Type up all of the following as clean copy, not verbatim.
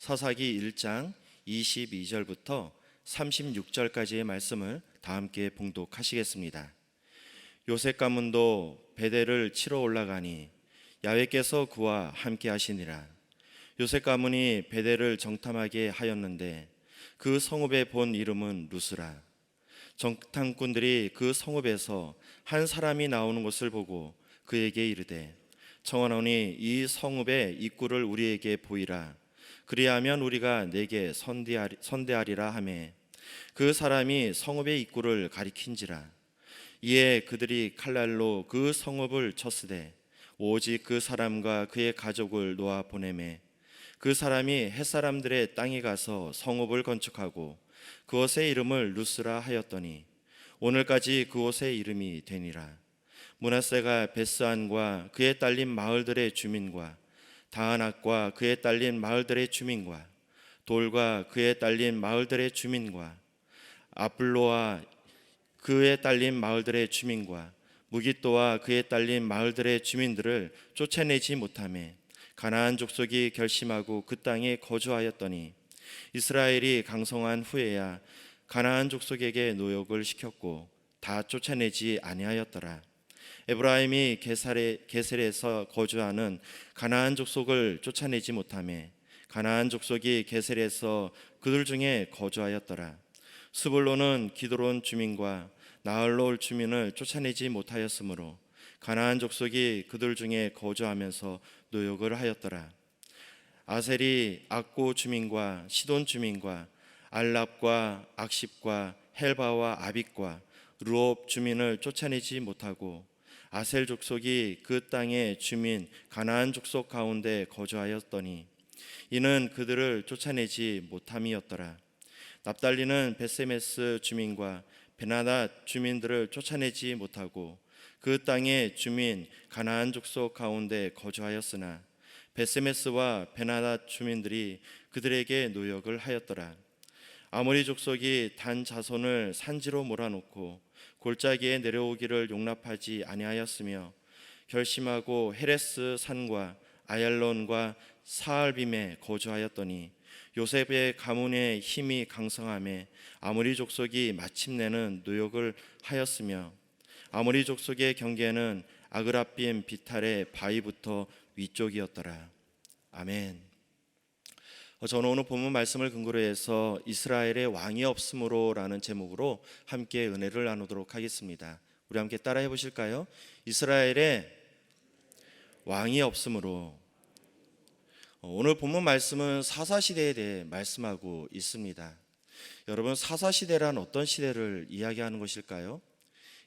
사사기 1장 22절부터 36절까지의 말씀을 다 함께 봉독하시겠습니다. 요셉 가문도 베델을 치러 올라가니 야훼께서 그와 함께 하시니라. 요셉 가문이 베델을 정탐하게 하였는데 그 성읍의 본 이름은 루스라. 정탐꾼들이 그 성읍에서 한 사람이 나오는 것을 보고 그에게 이르되 청하노니 이 성읍의 입구를 우리에게 보이라. 그리하면 우리가 내게 선대하리라 하매 그 사람이 성읍의 입구를 가리킨지라. 이에 그들이 칼날로 그 성읍을 쳤으되 오직 그 사람과 그의 가족을 놓아 보내매 그 사람이 햇사람들의 땅에 가서 성읍을 건축하고 그곳의 이름을 루스라 하였더니 오늘까지 그곳의 이름이 되니라. 므낫세가 베스안과 그의 딸린 마을들의 주민과 다아낙과 그의 딸린 마을들의 주민과 돌과 그의 딸린 마을들의 주민과 아블로와 그의 딸린 마을들의 주민과 무깃도와 그의 딸린 마을들의 주민들을 쫓아내지 못하매 가나안 족속이 결심하고 그 땅에 거주하였더니 이스라엘이 강성한 후에야 가나안 족속에게 노역을 시켰고 다 쫓아내지 아니하였더라. 에브라임이 게셀에서 거주하는 가나안 족속을 쫓아내지 못하매 가나안 족속이 게셀에서 그들 중에 거주하였더라. 스불론은 기드론 주민과 나할롤 주민을 쫓아내지 못하였으므로 가나안 족속이 그들 중에 거주하면서 노역을 하였더라. 아셀이 악고 주민과 시돈 주민과 알랍과 악십과 헬바와 아빗과 루옵 주민을 쫓아내지 못하고 아셀 족속이 그 땅의 주민 가나안 족속 가운데 거주하였더니 이는 그들을 쫓아내지 못함이었더라. 납달리는 베세메스 주민과 베나닷 주민들을 쫓아내지 못하고 그 땅의 주민 가나안 족속 가운데 거주하였으나 베세메스와 베나닷 주민들이 그들에게 노역을 하였더라. 아모리 족속이 단 자손을 산지로 몰아놓고 골짜기에 내려오기를 용납하지 아니하였으며 결심하고 헤레스 산과 아얄론과 사알빔에 거주하였더니 요셉의 가문의 힘이 강성하며 아모리 족속이 마침내는 노역을 하였으며 아모리 족속의 경계는 아그라빔 비탈의 바위부터 위쪽이었더라. 아멘. 저는 오늘 본문 말씀을 근거로 해서 이스라엘의 왕이 없으므로 라는 제목으로 함께 은혜를 나누도록 하겠습니다. 우리 함께 따라해 보실까요? 이스라엘의 왕이 없으므로. 오늘 본문 말씀은 사사시대에 대해 말씀하고 있습니다. 여러분, 사사시대란 어떤 시대를 이야기하는 것일까요?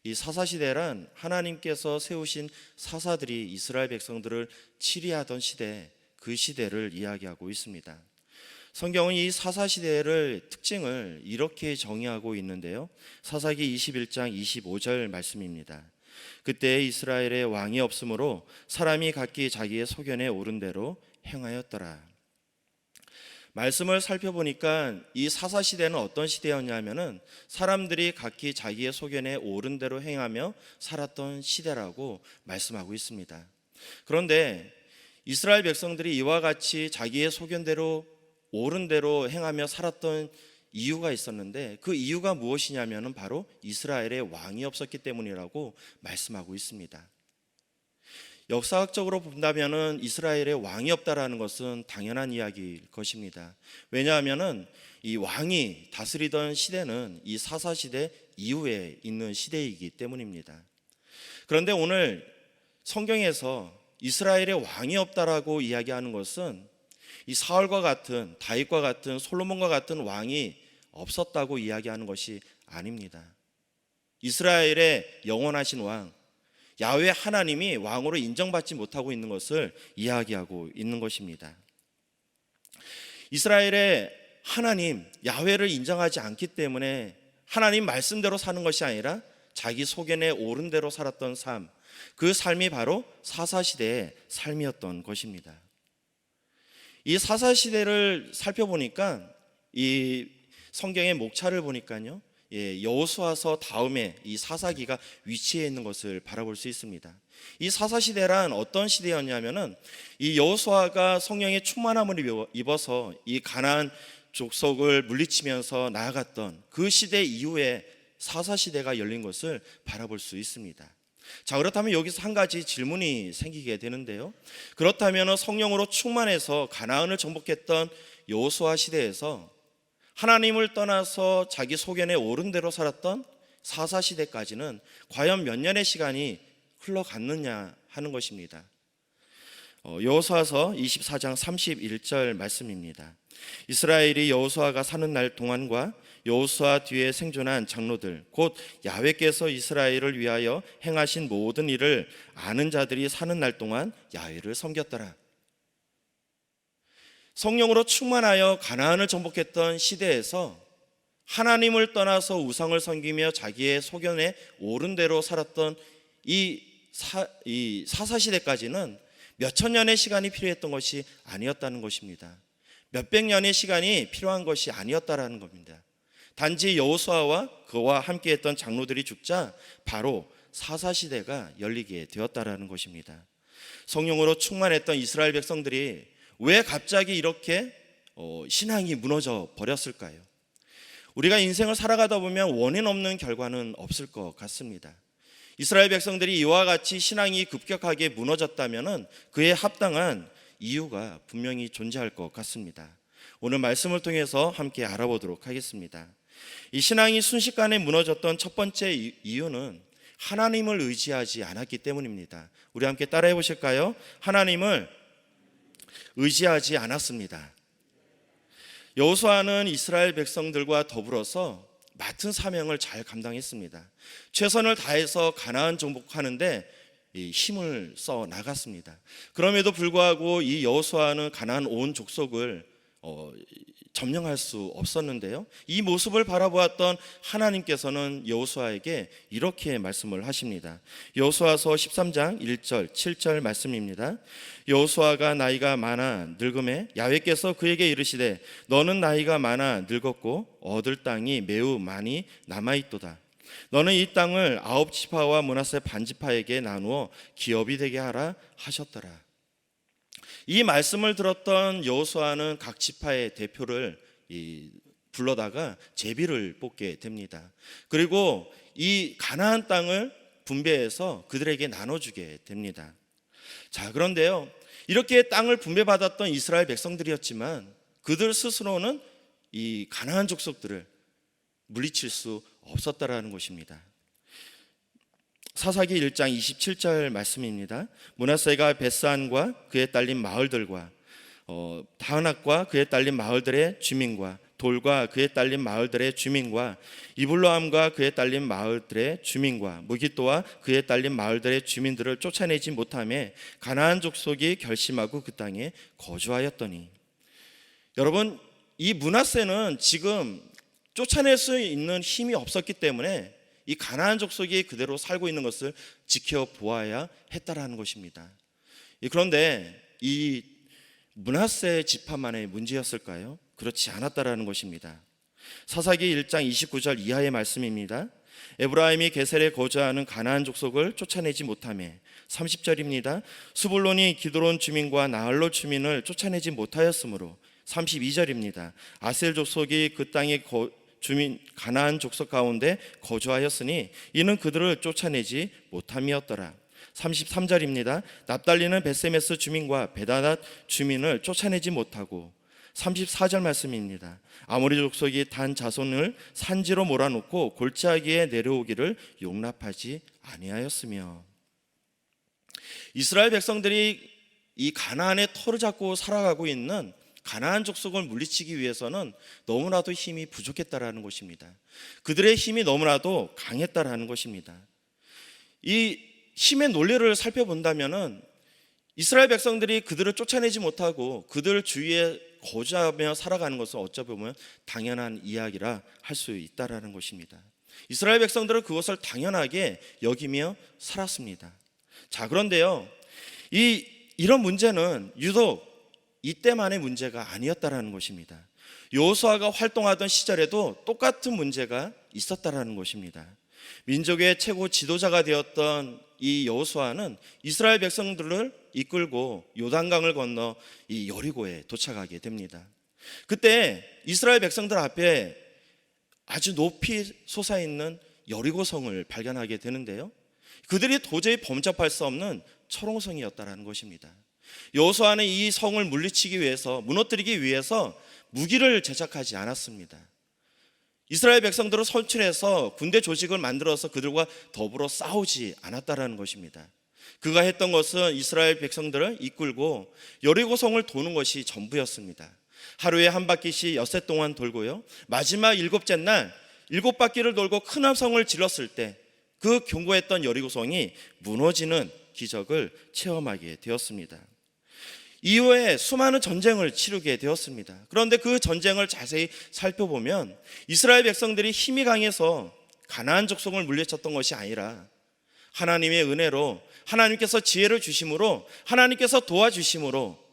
이 사사시대란 하나님께서 세우신 사사들이 이스라엘 백성들을 치리하던 시대, 그 시대를 이야기하고 있습니다. 성경은 이 사사시대를 특징을 이렇게 정의하고 있는데요. 사사기 21장 25절 말씀입니다. 그때 이스라엘의 왕이 없으므로 사람이 각기 자기의 소견에 오른 대로 행하였더라. 말씀을 살펴보니까 이 사사시대는 어떤 시대였냐면은 사람들이 각기 자기의 소견에 오른 대로 행하며 살았던 시대라고 말씀하고 있습니다. 그런데 이스라엘 백성들이 이와 같이 자기의 소견대로 옳은 대로 행하며 살았던 이유가 있었는데 그 이유가 무엇이냐면 바로 이스라엘의 왕이 없었기 때문이라고 말씀하고 있습니다. 역사학적으로 본다면 이스라엘의 왕이 없다라는 것은 당연한 이야기일 것입니다. 왜냐하면 이 왕이 다스리던 시대는 이 사사시대 이후에 있는 시대이기 때문입니다. 그런데 오늘 성경에서 이스라엘의 왕이 없다라고 이야기하는 것은 이 사울과 같은, 다윗과 같은, 솔로몬과 같은 왕이 없었다고 이야기하는 것이 아닙니다. 이스라엘의 영원하신 왕, 야훼 하나님이 왕으로 인정받지 못하고 있는 것을 이야기하고 있는 것입니다. 이스라엘의 하나님, 야훼를 인정하지 않기 때문에 하나님 말씀대로 사는 것이 아니라 자기 소견에 오른 대로 살았던 삶, 그 삶이 바로 사사시대의 삶이었던 것입니다. 이 사사시대를 살펴보니까 이 성경의 목차를 보니까요, 여호수아서 다음에 이 사사기가 위치해 있는 것을 바라볼 수 있습니다. 이 사사시대란 어떤 시대였냐면은 이 여호수아가 성령의 충만함을 입어서 이 가나안 족속을 물리치면서 나아갔던 그 시대 이후에 사사시대가 열린 것을 바라볼 수 있습니다. 자, 그렇다면 여기서 한 가지 질문이 생기게 되는데요. 그렇다면 성령으로 충만해서 가나안을 정복했던 여호수아 시대에서 하나님을 떠나서 자기 소견에 옳은 대로 살았던 사사시대까지는 과연 몇 년의 시간이 흘러갔느냐 하는 것입니다. 여호수아서 24장 31절 말씀입니다. 이스라엘이 여호수아가 사는 날 동안과 여호수아 뒤에 생존한 장로들 곧 야훼께서 이스라엘을 위하여 행하신 모든 일을 아는 자들이 사는 날 동안 야훼를 섬겼더라. 성령으로 충만하여 가나안을 정복했던 시대에서 하나님을 떠나서 우상을 섬기며 자기의 소견에 옳은 대로 살았던 이 사사시대까지는 몇천 년의 시간이 필요했던 것이 아니었다는 것입니다. 몇백 년의 시간이 필요한 것이 아니었다라는 겁니다. 단지 여호수아와 그와 함께했던 장로들이 죽자 바로 사사시대가 열리게 되었다라는 것입니다. 성령으로 충만했던 이스라엘 백성들이 왜 갑자기 이렇게 신앙이 무너져 버렸을까요? 우리가 인생을 살아가다 보면 원인 없는 결과는 없을 것 같습니다. 이스라엘 백성들이 이와 같이 신앙이 급격하게 무너졌다면 그에 합당한 이유가 분명히 존재할 것 같습니다. 오늘 말씀을 통해서 함께 알아보도록 하겠습니다. 이 신앙이 순식간에 무너졌던 첫 번째 이유는 하나님을 의지하지 않았기 때문입니다. 우리 함께 따라해 보실까요? 하나님을 의지하지 않았습니다. 여호수아는 이스라엘 백성들과 더불어서 맡은 사명을 잘 감당했습니다. 최선을 다해서 가나안 정복하는데 힘을 써 나갔습니다. 그럼에도 불구하고 이 여호수아는 가나안 온 족속을 점령할 수 없었는데요. 이 모습을 바라보았던 하나님께서는 여호수아에게 이렇게 말씀을 하십니다. 여호수아서 13장 1절 7절 말씀입니다. 여호수아가 나이가 많아 늙음에 야훼께서 그에게 이르시되 너는 나이가 많아 늙었고 얻을 땅이 매우 많이 남아있도다. 너는 이 땅을 9지파와 므낫세 반지파에게 나누어 기업이 되게 하라 하셨더라. 이 말씀을 들었던 여호수아는 각 지파의 대표를 불러다가 제비를 뽑게 됩니다. 그리고 이 가나안 땅을 분배해서 그들에게 나눠주게 됩니다. 자, 그런데요, 이렇게 땅을 분배받았던 이스라엘 백성들이었지만 그들 스스로는 이 가나안 족속들을 물리칠 수 없었다라는 것입니다. 사사기 1장 27절 말씀입니다. 므낫세가 베스안과 그에 딸린 마을들과 다은악과 그에 딸린 마을들의 주민과 돌과 그에 딸린 마을들의 주민과 이블로함과 그에 딸린 마을들의 주민과 무기또와 그에 딸린 마을들의 주민들을 쫓아내지 못하며 가나안 족속이 결심하고 그 땅에 거주하였더니. 여러분, 이 므낫세는 지금 쫓아낼 수 있는 힘이 없었기 때문에 이 가나안 족속이 그대로 살고 있는 것을 지켜보아야 했다라는 것입니다. 그런데 이 므낫세 지파만의 문제였을까요? 그렇지 않았다라는 것입니다. 사사기 1장 29절 이하의 말씀입니다. 에브라임이 게셀에 거주하는 가나안 족속을 쫓아내지 못하며 30절입니다. 스불론이 기드론 주민과 나할롯 주민을 쫓아내지 못하였으므로 32절입니다. 아셀 족속이 그 땅의 주민 가나안 족속 가운데 거주하였으니 이는 그들을 쫓아내지 못함이었더라. 33절입니다. 납달리는 베세메스 주민과 베다닷 주민을 쫓아내지 못하고 34절 말씀입니다. 아모리 족속이 단 자손을 산지로 몰아놓고 골짜기에 내려오기를 용납하지 아니하였으며. 이스라엘 백성들이 이 가나안의 터를 잡고 살아가고 있는 가나안 족속을 물리치기 위해서는 너무나도 힘이 부족했다라는 것입니다. 그들의 힘이 너무나도 강했다라는 것입니다. 이 힘의 논리를 살펴본다면은 이스라엘 백성들이 그들을 쫓아내지 못하고 그들 주위에 거주하며 살아가는 것은 어쩌면 당연한 이야기라 할 수 있다라는 것입니다. 이스라엘 백성들은 그것을 당연하게 여기며 살았습니다. 자, 그런데요, 이런 문제는 유독 이때만의 문제가 아니었다라는 것입니다. 여호수아가 활동하던 시절에도 똑같은 문제가 있었다라는 것입니다. 민족의 최고 지도자가 되었던 이 여호수아는 이스라엘 백성들을 이끌고 요단강을 건너 이 여리고에 도착하게 됩니다. 그때 이스라엘 백성들 앞에 아주 높이 솟아있는 여리고성을 발견하게 되는데요, 그들이 도저히 범접할 수 없는 철옹성이었다라는 것입니다. 여호수아는 이 성을 물리치기 위해서, 무너뜨리기 위해서 무기를 제작하지 않았습니다. 이스라엘 백성들을 선출해서 군대 조직을 만들어서 그들과 더불어 싸우지 않았다라는 것입니다. 그가 했던 것은 이스라엘 백성들을 이끌고 여리고성을 도는 것이 전부였습니다. 하루에 한 바퀴씩 엿새 동안 돌고요, 마지막 일곱째 날 7바퀴를 돌고 큰 함성을 질렀을 때 그 견고했던 여리고성이 무너지는 기적을 체험하게 되었습니다. 이후에 수많은 전쟁을 치르게 되었습니다. 그런데 그 전쟁을 자세히 살펴보면 이스라엘 백성들이 힘이 강해서 가나안 족속을 물리쳤던 것이 아니라 하나님의 은혜로, 하나님께서 지혜를 주심으로, 하나님께서 도와주심으로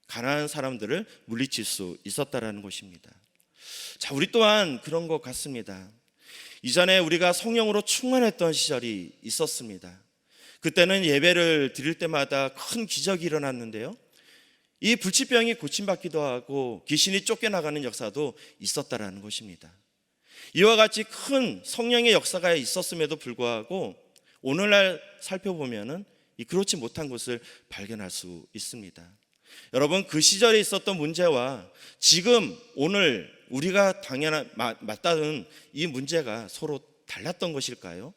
가나안 사람들을 물리칠 수 있었다라는 것입니다. 자, 우리 또한 그런 것 같습니다. 이전에 우리가 성령으로 충만했던 시절이 있었습니다. 그때는 예배를 드릴 때마다 큰 기적이 일어났는데요, 이 불치병이 고침받기도 하고 귀신이 쫓겨나가는 역사도 있었다라는 것입니다. 이와 같이 큰 성령의 역사가 있었음에도 불구하고 오늘날 살펴보면은 그렇지 못한 것을 발견할 수 있습니다. 여러분, 그 시절에 있었던 문제와 지금 오늘 우리가 맞닿은 이 문제가 서로 달랐던 것일까요?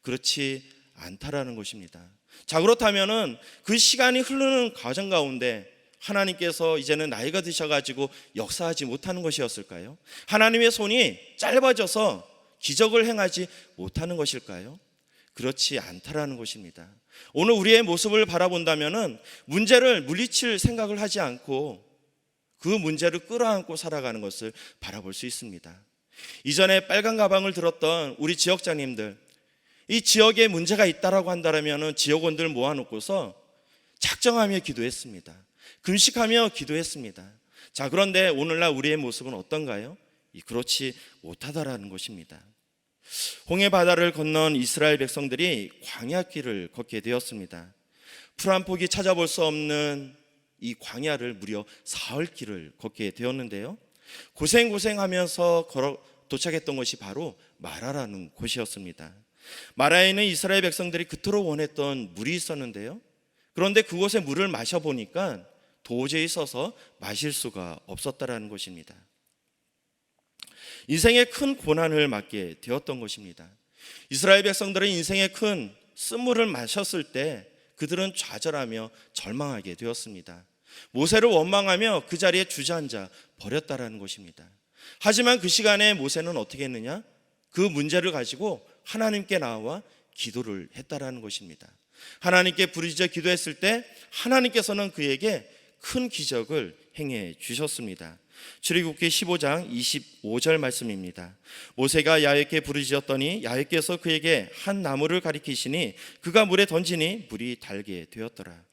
그렇지 않다라는 것입니다. 자, 그렇다면은 그 시간이 흐르는 과정 가운데 하나님께서 이제는 나이가 드셔가지고 역사하지 못하는 것이었을까요? 하나님의 손이 짧아져서 기적을 행하지 못하는 것일까요? 그렇지 않다라는 것입니다. 오늘 우리의 모습을 바라본다면은 문제를 물리칠 생각을 하지 않고 그 문제를 끌어안고 살아가는 것을 바라볼 수 있습니다. 이전에 빨간 가방을 들었던 우리 지역장님들, 이 지역에 문제가 있다라고 한다면 지역원들 모아놓고서 작정하며 기도했습니다. 금식하며 기도했습니다. 자, 그런데 오늘날 우리의 모습은 어떤가요? 그렇지 못하다라는 것입니다. 홍해 바다를 건넌 이스라엘 백성들이 광야길을 걷게 되었습니다. 풀 한 폭이 찾아볼 수 없는 이 광야를 무려 사흘길을 걷게 되었는데요, 고생하면서 도착했던 것이 바로 마라라는 곳이었습니다. 마라에는 이스라엘 백성들이 그토록 원했던 물이 있었는데요, 그런데 그곳의 물을 마셔보니까 도저히 써서 마실 수가 없었다라는 것입니다. 인생의 큰 고난을 맞게 되었던 것입니다. 이스라엘 백성들은 인생의 큰 쓴물을 마셨을 때 그들은 좌절하며 절망하게 되었습니다. 모세를 원망하며 그 자리에 주저앉아 버렸다라는 것입니다. 하지만 그 시간에 모세는 어떻게 했느냐? 그 문제를 가지고 하나님께 나와 기도를 했다라는 것입니다. 하나님께 부르짖어 기도했을 때 하나님께서는 그에게 큰 기적을 행해 주셨습니다. 출애굽기 15장 25절 말씀입니다. 모세가 야훼께 부르짖었더니 야훼께서 그에게 한 나무를 가리키시니 그가 물에 던지니 물이 달게 되었더라.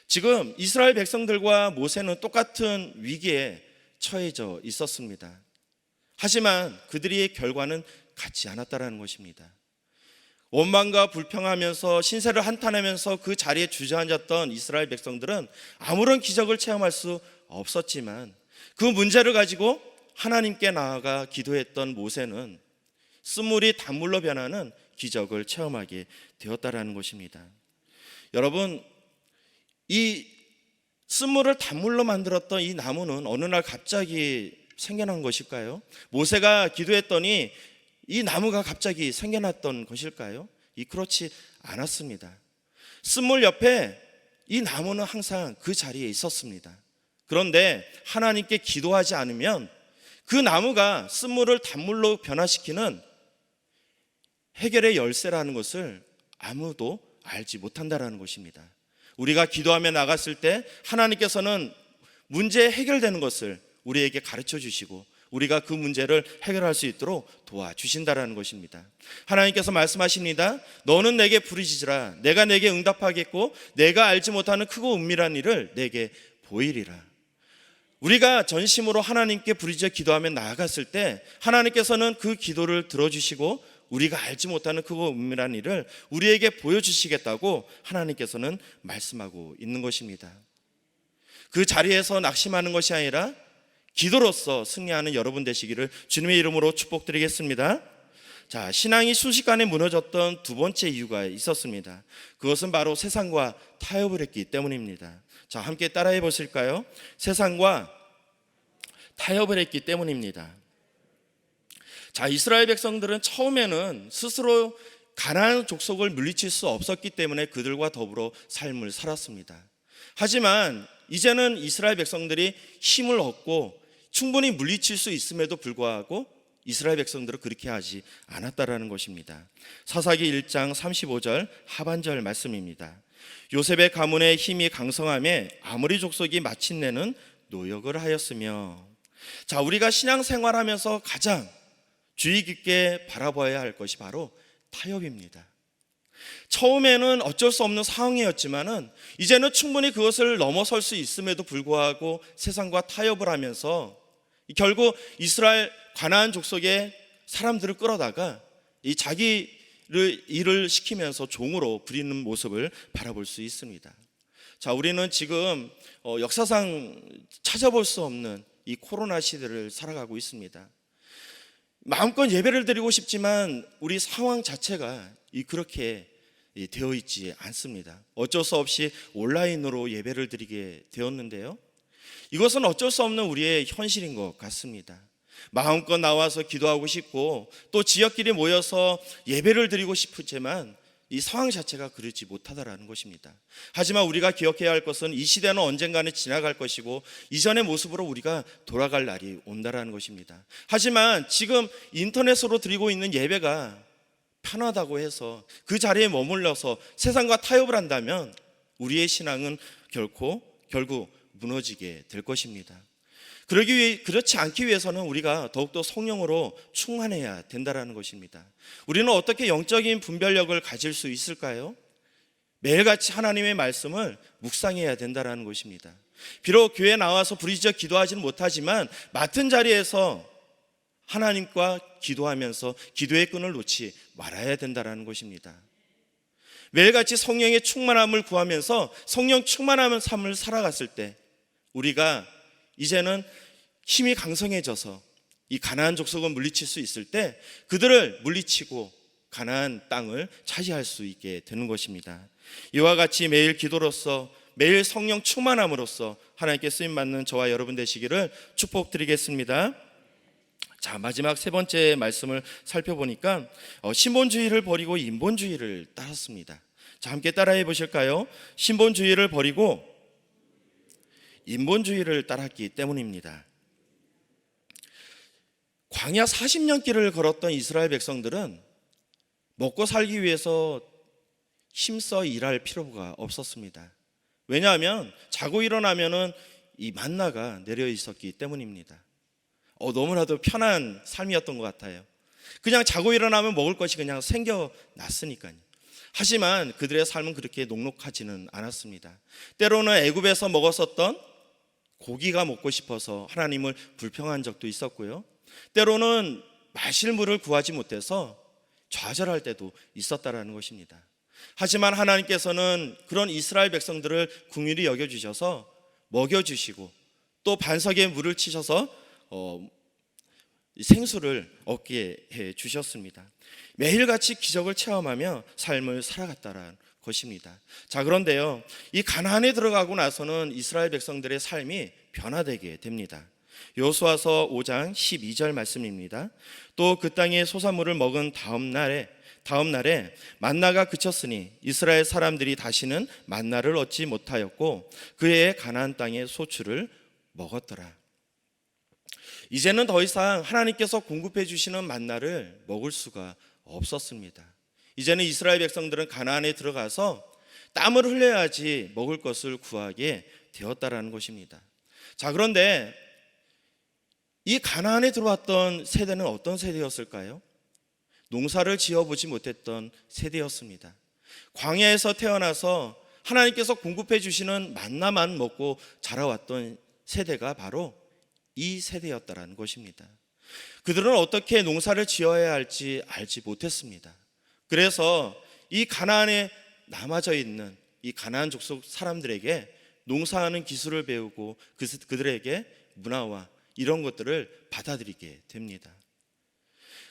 지금 이스라엘 백성들과 모세는 똑같은 위기에 처해져 있었습니다. 하지만 그들의 결과는 같지 않았다라는 것입니다. 원망과 불평하면서 신세를 한탄하면서 그 자리에 주저앉았던 이스라엘 백성들은 아무런 기적을 체험할 수 없었지만 그 문제를 가지고 하나님께 나아가 기도했던 모세는 쓴물이 단물로 변하는 기적을 체험하게 되었다라는 것입니다. 여러분, 이 쓴물을 단물로 만들었던 이 나무는 어느 날 갑자기 생겨난 것일까요? 모세가 기도했더니 이 나무가 갑자기 생겨났던 것일까요? 그렇지 않았습니다. 쓴물 옆에 이 나무는 항상 그 자리에 있었습니다. 그런데 하나님께 기도하지 않으면 그 나무가 쓴물을 단물로 변화시키는 해결의 열쇠라는 것을 아무도 알지 못한다라는 것입니다. 우리가 기도하며 나갔을 때 하나님께서는 문제 해결되는 것을 우리에게 가르쳐 주시고 우리가 그 문제를 해결할 수 있도록 도와주신다라는 것입니다. 하나님께서 말씀하십니다. 너는 내게 부르짖으라. 내가 내게 응답하겠고 내가 알지 못하는 크고 은밀한 일을 내게 보이리라. 우리가 전심으로 하나님께 부르짖어 기도하며 나아갔을 때 하나님께서는 그 기도를 들어주시고 우리가 알지 못하는 크고 은밀한 일을 우리에게 보여주시겠다고 하나님께서는 말씀하고 있는 것입니다. 그 자리에서 낙심하는 것이 아니라 기도로서 승리하는 여러분 되시기를 주님의 이름으로 축복드리겠습니다. 자, 신앙이 순식간에 무너졌던 두 번째 이유가 있었습니다. 그것은 바로 세상과 타협을 했기 때문입니다. 자, 함께 따라해 보실까요? 세상과 타협을 했기 때문입니다. 자, 이스라엘 백성들은 처음에는 스스로 가나안 족속을 물리칠 수 없었기 때문에 그들과 더불어 삶을 살았습니다. 하지만 이제는 이스라엘 백성들이 힘을 얻고 충분히 물리칠 수 있음에도 불구하고 이스라엘 백성들은 그렇게 하지 않았다라는 것입니다. 사사기 1장 35절 하반절 말씀입니다. 요셉의 가문의 힘이 강성함에 아모리 족속이 마침내는 노역을 하였으며. 자, 우리가 신앙생활하면서 가장 주의 깊게 바라봐야 할 것이 바로 타협입니다. 처음에는 어쩔 수 없는 상황이었지만은 이제는 충분히 그것을 넘어설 수 있음에도 불구하고 세상과 타협을 하면서 결국 이스라엘 가나안 족속의 사람들을 끌어다가 이 자기를 일을 시키면서 종으로 부리는 모습을 바라볼 수 있습니다. 자, 우리는 지금 역사상 찾아볼 수 없는 이 코로나 시대를 살아가고 있습니다. 마음껏 예배를 드리고 싶지만 우리 상황 자체가 그렇게 되어 있지 않습니다. 어쩔 수 없이 온라인으로 예배를 드리게 되었는데요, 이것은 어쩔 수 없는 우리의 현실인 것 같습니다. 마음껏 나와서 기도하고 싶고 또 지역끼리 모여서 예배를 드리고 싶지만 이 상황 자체가 그렇지 못하다라는 것입니다. 하지만 우리가 기억해야 할 것은 이 시대는 언젠가는 지나갈 것이고 이전의 모습으로 우리가 돌아갈 날이 온다라는 것입니다. 하지만 지금 인터넷으로 드리고 있는 예배가 편하다고 해서 그 자리에 머물러서 세상과 타협을 한다면 우리의 신앙은 결국 무너지게 될 것입니다. 그렇지 않기 위해서는 우리가 더욱더 성령으로 충만해야 된다는 것입니다. 우리는 어떻게 영적인 분별력을 가질 수 있을까요? 매일같이 하나님의 말씀을 묵상해야 된다는 것입니다. 비록 교회에 나와서 부르짖어 기도하지는 못하지만 맡은 자리에서 하나님과 기도하면서 기도의 끈을 놓지 말아야 된다는 것입니다. 매일같이 성령의 충만함을 구하면서 성령 충만함의 삶을 살아갔을 때 우리가 이제는 힘이 강성해져서 이 가나안 족속을 물리칠 수 있을 때 그들을 물리치고 가나안 땅을 차지할 수 있게 되는 것입니다. 이와 같이 매일 기도로서 매일 성령 충만함으로써 하나님께 쓰임받는 저와 여러분 되시기를 축복드리겠습니다. 자, 마지막 세 번째 말씀을 살펴보니까 신본주의를 버리고 인본주의를 따랐습니다. 자, 함께 따라해 보실까요? 신본주의를 버리고 인본주의를 따랐기 때문입니다. 광야 40년 길을 걸었던 이스라엘 백성들은 먹고 살기 위해서 힘써 일할 필요가 없었습니다. 왜냐하면 자고 일어나면은 이 만나가 내려 있었기 때문입니다. 너무나도 편한 삶이었던 것 같아요. 그냥 자고 일어나면 먹을 것이 그냥 생겨났으니까요. 하지만 그들의 삶은 그렇게 녹록하지는 않았습니다. 때로는 애굽에서 먹었었던 고기가 먹고 싶어서 하나님을 불평한 적도 있었고요, 때로는 마실 물을 구하지 못해서 좌절할 때도 있었다라는 것입니다. 하지만 하나님께서는 그런 이스라엘 백성들을 긍휼히 여겨주셔서 먹여주시고 또 반석에 물을 치셔서 생수를 얻게 해주셨습니다. 매일같이 기적을 체험하며 삶을 살아갔다라는 것입니다. 자, 그런데요, 이 가나안에 들어가고 나서는 이스라엘 백성들의 삶이 변화되게 됩니다. 여호수아서 5장 12절 말씀입니다. 또 그 땅의 소산물을 먹은 다음 날에 만나가 그쳤으니 이스라엘 사람들이 다시는 만나를 얻지 못하였고 그의 가나안 땅의 소출을 먹었더라. 이제는 더 이상 하나님께서 공급해 주시는 만나를 먹을 수가 없었습니다. 이제는 이스라엘 백성들은 가나안에 들어가서 땀을 흘려야지 먹을 것을 구하게 되었다라는 것입니다. 자, 그런데 이 가나안에 들어왔던 세대는 어떤 세대였을까요? 농사를 지어보지 못했던 세대였습니다. 광야에서 태어나서 하나님께서 공급해 주시는 만나만 먹고 자라왔던 세대가 바로 이 세대였다라는 것입니다. 그들은 어떻게 농사를 지어야 할지 알지 못했습니다. 그래서 이 가나안에 남아져 있는 이 가나안 족속 사람들에게 농사하는 기술을 배우고 그들에게 문화와 이런 것들을 받아들이게 됩니다.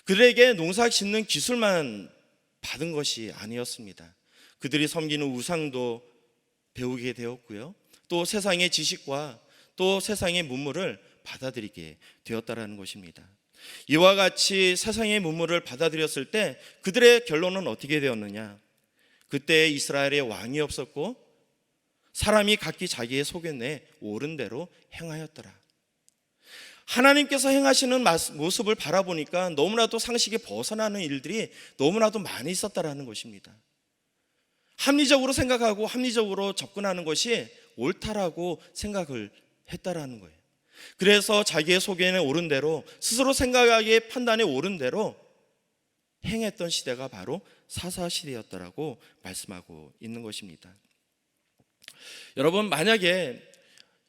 그들에게 농사 짓는 기술만 받은 것이 아니었습니다. 그들이 섬기는 우상도 배우게 되었고요. 또 세상의 지식과 또 세상의 문물을 받아들이게 되었다라는 것입니다. 이와 같이 세상의 문물을 받아들였을 때 그들의 결론은 어떻게 되었느냐? 그때 이스라엘에 왕이 없었고 사람이 각기 자기의 속에 내 옳은 대로 행하였더라. 하나님께서 행하시는 모습을 바라보니까 너무나도 상식에 벗어나는 일들이 너무나도 많이 있었다라는 것입니다. 합리적으로 생각하고 합리적으로 접근하는 것이 옳다라고 생각을 했다라는 거예요. 그래서 자기의 속에는 옳은 대로 스스로 생각하기에 판단에 옳은 대로 행했던 시대가 바로 사사시대였다라고 말씀하고 있는 것입니다. 여러분, 만약에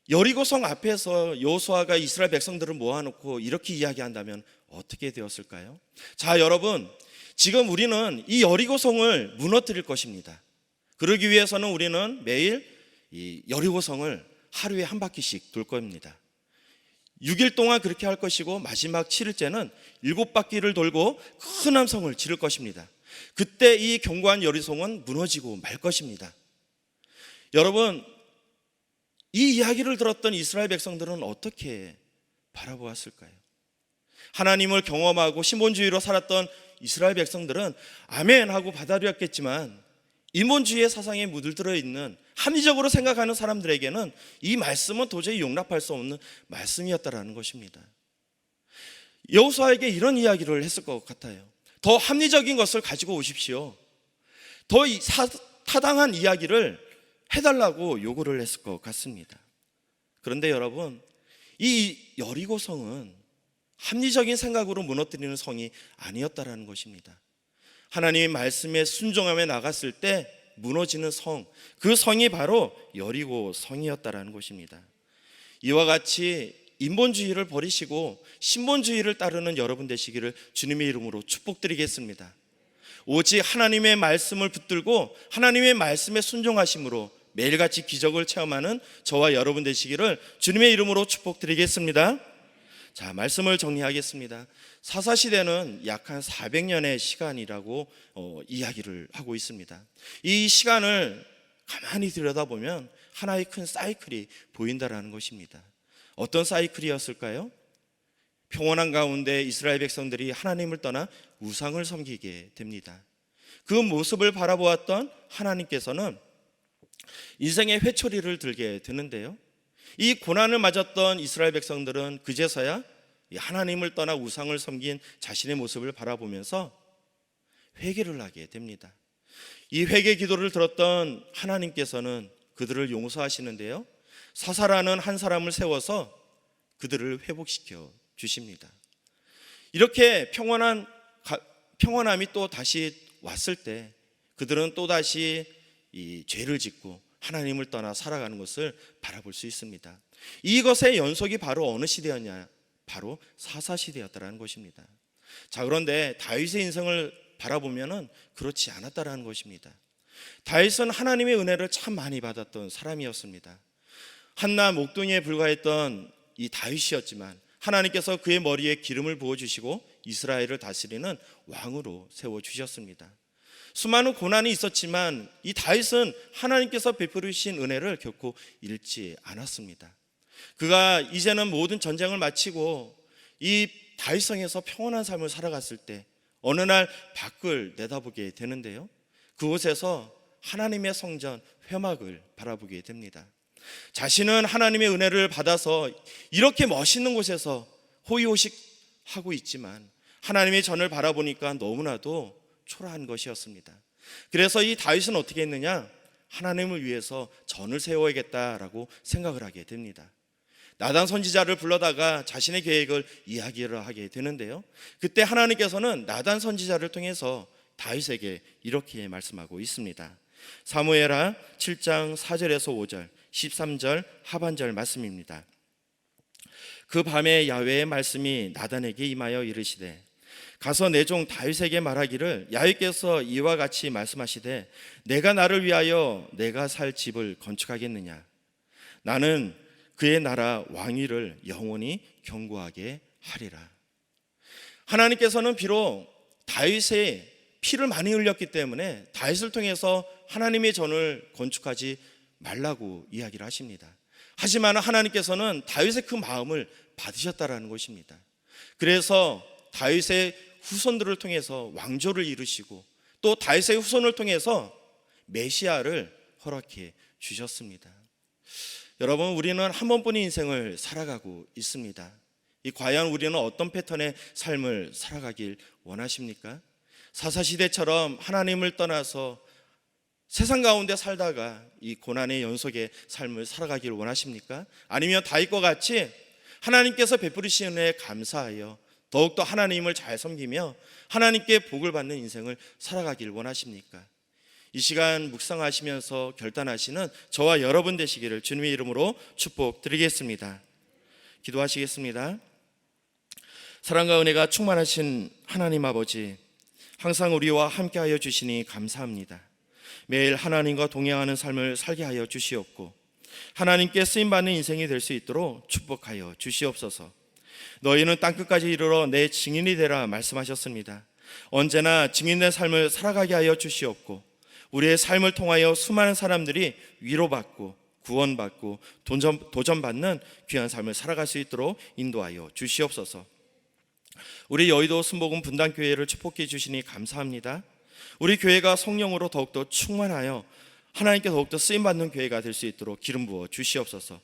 여리고성 앞에서 여호수아가 이스라엘 백성들을 모아놓고 이렇게 이야기한다면 어떻게 되었을까요? 자, 여러분, 지금 우리는 이 여리고성을 무너뜨릴 것입니다. 그러기 위해서는 우리는 매일 이 여리고성을 하루에 한 바퀴씩 돌 겁니다. 6일 동안 그렇게 할 것이고 마지막 7일째는 7바퀴를 돌고 큰 함성을 지를 것입니다. 그때 이 견고한 여리고성은 무너지고 말 것입니다. 여러분, 이 이야기를 들었던 이스라엘 백성들은 어떻게 바라보았을까요? 하나님을 경험하고 신본주의로 살았던 이스라엘 백성들은 아멘 하고 받아들였겠지만 인본주의의 사상에 물들어 있는 합리적으로 생각하는 사람들에게는 이 말씀은 도저히 용납할 수 없는 말씀이었다라는 것입니다. 여호수아에게 이런 이야기를 했을 것 같아요. 더 합리적인 것을 가지고 오십시오. 더 타당한 이야기를 해달라고 요구를 했을 것 같습니다. 그런데 여러분, 이 여리고성은 합리적인 생각으로 무너뜨리는 성이 아니었다라는 것입니다. 하나님의 말씀에 순종하며 나갔을 때 무너지는 성, 그 성이 바로 여리고성이었다라는 것입니다. 이와 같이 인본주의를 버리시고 신본주의를 따르는 여러분 되시기를 주님의 이름으로 축복드리겠습니다. 오직 하나님의 말씀을 붙들고 하나님의 말씀에 순종하심으로 매일같이 기적을 체험하는 저와 여러분 되시기를 주님의 이름으로 축복드리겠습니다. 자, 말씀을 정리하겠습니다. 사사시대는 약 한 400년의 시간이라고 이야기를 하고 있습니다. 이 시간을 가만히 들여다보면 하나의 큰 사이클이 보인다라는 것입니다. 어떤 사이클이었을까요? 평온한 가운데 이스라엘 백성들이 하나님을 떠나 우상을 섬기게 됩니다. 그 모습을 바라보았던 하나님께서는 인생의 회초리를 들게 되는데요, 이 고난을 맞았던 이스라엘 백성들은 그제서야 하나님을 떠나 우상을 섬긴 자신의 모습을 바라보면서 회개를 하게 됩니다. 이 회개 기도를 들었던 하나님께서는 그들을 용서하시는데요, 사사라는 한 사람을 세워서 그들을 회복시켜 주십니다. 이렇게 평안함이 또 다시 왔을 때 그들은 또 다시 이 죄를 짓고 하나님을 떠나 살아가는 것을 바라볼 수 있습니다. 이것의 연속이 바로 어느 시대였냐? 바로 사사시대였다라는 것입니다. 자, 그런데 다윗의 인생을 바라보면은 그렇지 않았다라는 것입니다. 다윗은 하나님의 은혜를 참 많이 받았던 사람이었습니다. 한나 목동이에 불과했던 이 다윗이었지만 하나님께서 그의 머리에 기름을 부어주시고 이스라엘을 다스리는 왕으로 세워주셨습니다. 수많은 고난이 있었지만 이 다윗은 하나님께서 베풀으신 은혜를 결코 잃지 않았습니다. 그가 이제는 모든 전쟁을 마치고 이 다윗성에서 평온한 삶을 살아갔을 때 어느 날 밖을 내다보게 되는데요, 그곳에서 하나님의 성전 회막을 바라보게 됩니다. 자신은 하나님의 은혜를 받아서 이렇게 멋있는 곳에서 호의호식하고 있지만 하나님의 전을 바라보니까 너무나도 초라한 것이었습니다. 그래서 이 다윗은 어떻게 했느냐? 하나님을 위해서 전을 세워야겠다라고 생각을 하게 됩니다. 나단 선지자를 불러다가 자신의 계획을 이야기를 하게 되는데요. 그때 하나님께서는 나단 선지자를 통해서 다윗에게 이렇게 말씀하고 있습니다. 사무엘하 7장 4절에서 5절, 13절 하반절 말씀입니다. 그 밤에 야훼의 말씀이 나단에게 임하여 이르시되 가서 내 종 다윗에게 말하기를 야훼께서 이와 같이 말씀하시되 내가 나를 위하여 내가 살 집을 건축하겠느냐. 나는 그의 나라 왕위를 영원히 견고하게 하리라. 하나님께서는 비록 다윗의 피를 많이 흘렸기 때문에 다윗을 통해서 하나님의 전을 건축하지 말라고 이야기를 하십니다. 하지만 하나님께서는 다윗의 그 마음을 받으셨다라는 것입니다. 그래서 다윗의 후손들을 통해서 왕조를 이루시고 또 다윗의 후손을 통해서 메시아를 허락해 주셨습니다. 여러분, 우리는 한 번뿐인 인생을 살아가고 있습니다. 과연 우리는 어떤 패턴의 삶을 살아가길 원하십니까? 사사시대처럼 하나님을 떠나서 세상 가운데 살다가 이 고난의 연속의 삶을 살아가길 원하십니까? 아니면 다윗과 같이 하나님께서 베푸시는 은혜에 감사하여 더욱더 하나님을 잘 섬기며 하나님께 복을 받는 인생을 살아가길 원하십니까? 이 시간 묵상하시면서 결단하시는 저와 여러분 되시기를 주님의 이름으로 축복드리겠습니다. 기도하시겠습니다. 사랑과 은혜가 충만하신 하나님 아버지, 항상 우리와 함께하여 주시니 감사합니다. 매일 하나님과 동행하는 삶을 살게 하여 주시옵고 하나님께 쓰임받는 인생이 될 수 있도록 축복하여 주시옵소서. 너희는 땅끝까지 이르러 내 증인이 되라 말씀하셨습니다. 언제나 증인된 삶을 살아가게 하여 주시옵고 우리의 삶을 통하여 수많은 사람들이 위로받고 구원받고 도전받는 귀한 삶을 살아갈 수 있도록 인도하여 주시옵소서. 우리 여의도 순복음 분당교회를 축복해 주시니 감사합니다. 우리 교회가 성령으로 더욱더 충만하여 하나님께 더욱더 쓰임받는 교회가 될 수 있도록 기름 부어 주시옵소서.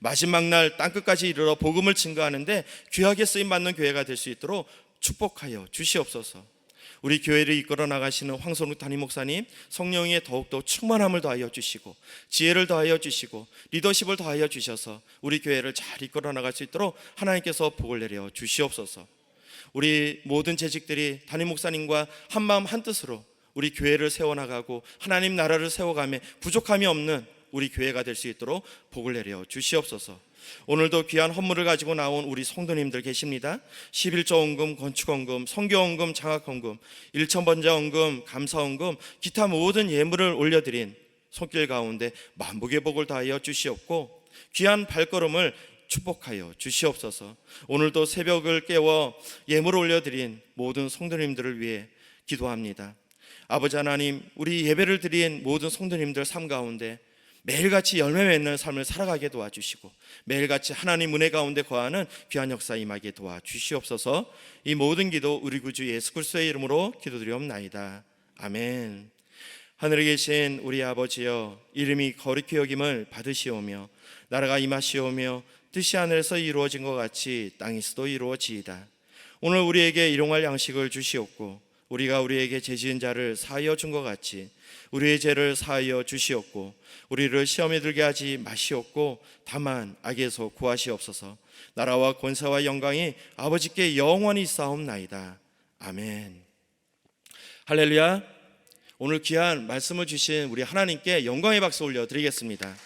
마지막 날 땅끝까지 이르러 복음을 증거하는데 귀하게 쓰임받는 교회가 될 수 있도록 축복하여 주시옵소서. 우리 교회를 이끌어 나가시는 황선욱 담임 목사님, 성령의 더욱더 충만함을 더하여 주시고 지혜를 더하여 주시고 리더십을 더하여 주셔서 우리 교회를 잘 이끌어 나갈 수 있도록 하나님께서 복을 내려 주시옵소서. 우리 모든 재직들이 담임 목사님과 한마음 한뜻으로 우리 교회를 세워나가고 하나님 나라를 세워가며 부족함이 없는 우리 교회가 될 수 있도록 복을 내려 주시옵소서. 오늘도 귀한 헌물을 가지고 나온 우리 성도님들 계십니다. 11조 헌금, 건축 헌금, 선교 헌금, 장학 헌금, 일천번자 헌금, 감사 헌금, 기타 모든 예물을 올려드린 손길 가운데 만복의 복을 다하여 주시옵고 귀한 발걸음을 축복하여 주시옵소서. 오늘도 새벽을 깨워 예물을 올려드린 모든 성도님들을 위해 기도합니다. 아버지 하나님, 우리 예배를 드린 모든 성도님들 삶 가운데 매일같이 열매 맺는 삶을 살아가게 도와주시고 매일같이 하나님 은혜 가운데 거하는 귀한 역사 임하게 도와주시옵소서. 이 모든 기도 우리 구주 예수 그리스도의 이름으로 기도드리옵나이다. 아멘. 하늘에 계신 우리 아버지여, 이름이 거룩히 여김을 받으시오며 나라가 임하시오며 뜻이 하늘에서 이루어진 것 같이 땅에서도 이루어지이다. 오늘 우리에게 일용할 양식을 주시옵고 우리가 우리에게 죄지은 자를 사하여 준 것 같이 우리의 죄를 사하여 주시옵고 우리를 시험에 들게 하지 마시옵고 다만 악에서 구하시옵소서. 나라와 권세와 영광이 아버지께 영원히 있사옵나이다. 아멘. 할렐루야. 오늘 귀한 말씀을 주신 우리 하나님께 영광의 박수 올려드리겠습니다.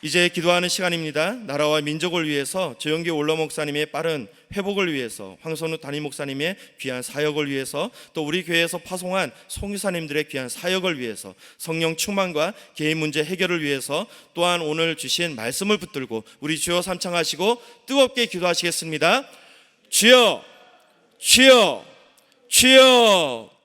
이제 기도하는 시간입니다. 나라와 민족을 위해서 조영기 올러 목사님의 빠른 회복을 위해서, 황선우 담임 목사님의 귀한 사역을 위해서, 또 우리 교회에서 파송한 송유사님들의 귀한 사역을 위해서, 성령 충만과 개인 문제 해결을 위해서, 또한 오늘 주신 말씀을 붙들고 우리 주여 삼창하시고 뜨겁게 기도하시겠습니다. 주여, 주여, 주여.